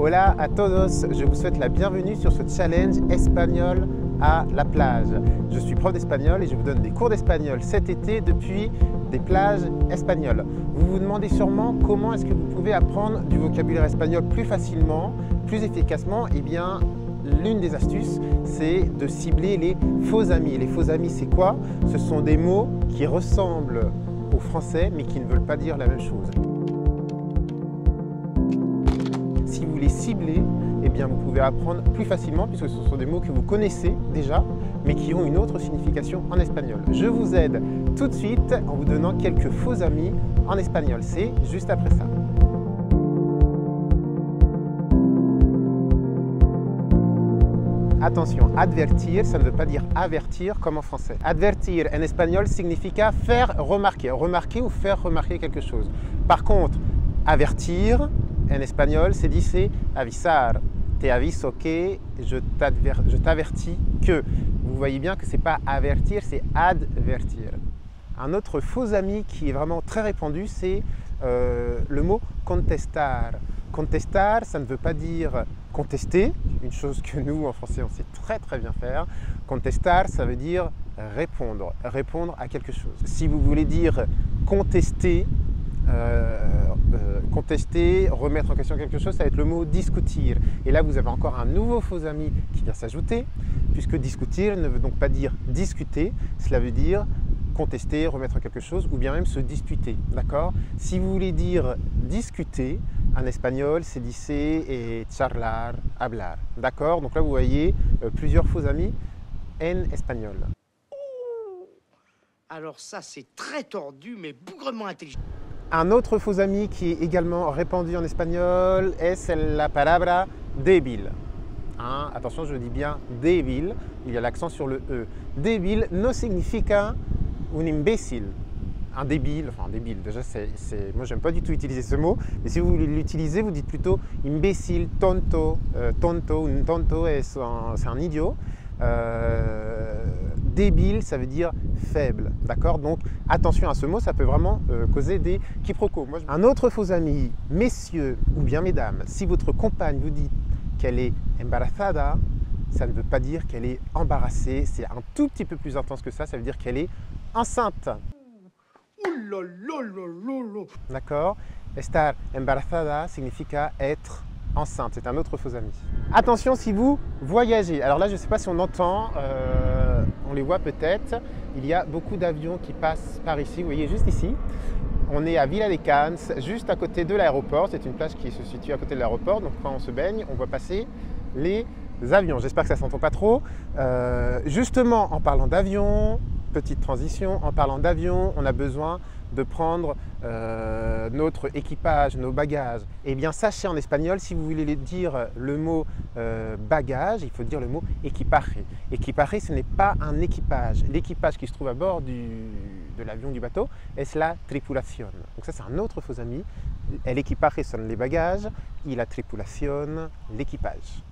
Hola a todos, je vous souhaite la bienvenue sur ce challenge espagnol à la plage. Je suis prof d'espagnol et je vous donne des cours d'espagnol cet été depuis des plages espagnoles. Vous vous demandez sûrement comment est-ce que vous pouvez apprendre du vocabulaire espagnol plus facilement, plus efficacement. Eh bien, l'une des astuces, c'est de cibler les faux amis. Les faux amis, c'est quoi? Ce sont des mots qui ressemblent au français mais qui ne veulent pas dire la même chose. Si vous les ciblez, eh bien vous pouvez apprendre plus facilement puisque ce sont des mots que vous connaissez déjà mais qui ont une autre signification en espagnol. Je vous aide tout de suite en vous donnant quelques faux amis en espagnol. C'est juste après ça. Attention, advertir, ça ne veut pas dire avertir comme en français. Advertir en espagnol significa faire remarquer, remarquer ou faire remarquer quelque chose. Par contre, avertir en espagnol, c'est dire avisar. Te aviso que, je t'avertis que. Vous voyez bien que ce n'est pas avertir, c'est advertir. Un autre faux ami qui est vraiment très répandu, c'est le mot contestar. Contestar, ça ne veut pas dire contester, une chose que nous, en français, on sait très bien faire. Contestar, ça veut dire répondre, répondre à quelque chose. Si vous voulez dire contester, contester, remettre en question quelque chose, ça va être le mot discutir. Et là, vous avez encore un nouveau faux ami qui vient s'ajouter, puisque discutir ne veut donc pas dire discuter, cela veut dire contester, remettre quelque chose, ou bien même se disputer, d'accord? Si vous voulez dire discuter, en espagnol, c'est dice et charlar, hablar, d'accord? Donc là, vous voyez plusieurs faux amis en espagnol. Alors ça, c'est très tordu, mais bougrement intelligent. Un autre faux ami qui est également répandu en espagnol est la palabra débil. Hein? Attention, je dis bien débil, il y a l'accent sur le E. Débil no significa un imbécile. Un débile, enfin un débile, déjà moi j'aime pas du tout utiliser ce mot, mais si vous l'utilisez, vous dites plutôt imbécile, tonto, tonto, un tonto c'est un idiot. Débile, ça veut dire faible, d'accord? Donc attention à ce mot, ça peut vraiment causer des quiproquos. Un autre faux ami, messieurs ou bien mesdames, si votre compagne vous dit qu'elle est embarazada, ça ne veut pas dire qu'elle est embarrassée, c'est un tout petit peu plus intense que ça veut dire qu'elle est enceinte. D'accord? Estar embarazada significa être enceinte, c'est un autre faux ami. Attention si vous voyagez, alors là je ne sais pas si on entend, on les voit peut-être, il y a beaucoup d'avions qui passent par ici, vous voyez juste ici. On est à Viladecans, juste à côté de l'aéroport, c'est une plage qui se situe à côté de l'aéroport, donc quand on se baigne, on voit passer les avions. J'espère que ça ne s'entend pas trop. Justement, en parlant d'avion, petite transition, en parlant d'avion, on a besoin de prendre notre équipage, nos bagages. Eh bien, sachez en espagnol, si vous voulez dire le mot bagage, il faut dire le mot equipaje. Equipaje, ce n'est pas un équipage. L'équipage qui se trouve à bord de l'avion, du bateau, est la tripulación. Donc ça, c'est un autre faux ami. El equipaje sont les bagages, y la tripulación, l'équipage.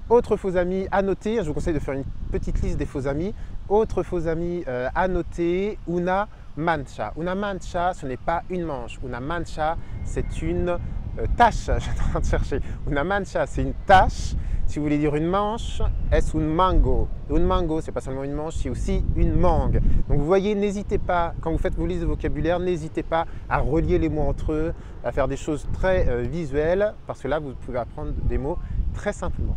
Autre faux ami à noter, je vous conseille de faire une petite liste des faux amis. Autre faux ami à noter, una mancha. Una mancha, ce n'est pas une manche. Una mancha, c'est une tache. J'étais en train de chercher. Una mancha, c'est une tache. Si vous voulez dire une manche, es un mango. Un mango, c'est pas seulement une manche, c'est aussi une mangue. Donc vous voyez, n'hésitez pas, quand vous faites vos listes de vocabulaire, n'hésitez pas à relier les mots entre eux, à faire des choses très visuelles, parce que là, vous pouvez apprendre des mots très simplement.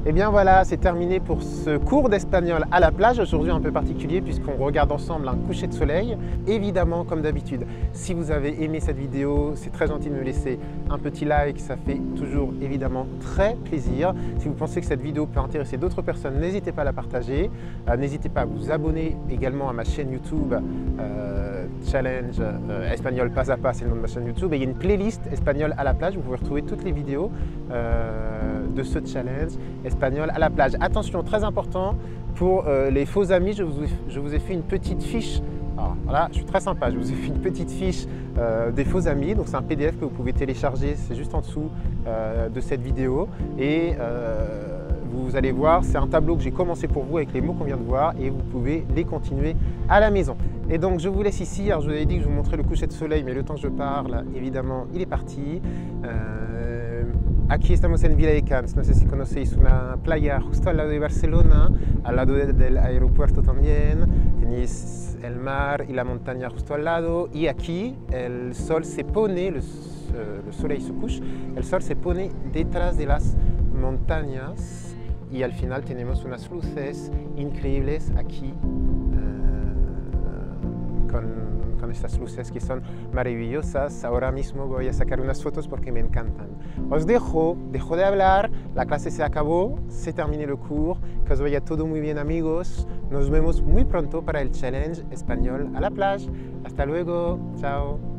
Et bien voilà, c'est terminé pour ce cours d'espagnol à la plage, aujourd'hui un peu particulier puisqu'on regarde ensemble un coucher de soleil. Évidemment, comme d'habitude, si vous avez aimé cette vidéo, c'est très gentil de me laisser un petit like, ça fait toujours évidemment très plaisir. Si vous pensez que cette vidéo peut intéresser d'autres personnes, n'hésitez pas à la partager. N'hésitez pas à vous abonner également à ma chaîne YouTube Challenge Espagnol Pas à Pas, c'est le nom de ma chaîne YouTube. Et il y a une playlist espagnol à la plage, vous pouvez retrouver toutes les vidéos de ce challenge espagnol à la plage. Attention, très important, pour les faux amis, je vous ai fait une petite fiche. Alors, voilà, je suis très sympa, je vous ai fait une petite fiche des faux amis. Donc c'est un PDF que vous pouvez télécharger, c'est juste en dessous de cette vidéo. Et vous allez voir, c'est un tableau que j'ai commencé pour vous avec les mots qu'on vient de voir et vous pouvez les continuer à la maison. Et donc je vous laisse ici. Alors je vous avais dit que je vous montrais le coucher de soleil, mais le temps que je parle, évidemment, il est parti. Aquí estamos en Viladecans, no sé si conocéis una playa justo al lado de Barcelona, al lado del aeropuerto también, tenéis el mar y la montaña justo al lado, y aquí el sol se pone, le soleil se couche, el sol se pone detrás de las montañas y al final tenemos unas luces increíbles aquí con estas luces que son maravillosas. Ahora mismo voy a sacar unas fotos porque me encantan. Os dejo de hablar, la clase se acabó, se termine le cours, que os vaya todo muy bien amigos, nos vemos muy pronto para el challenge español a la plage. Hasta luego, chao.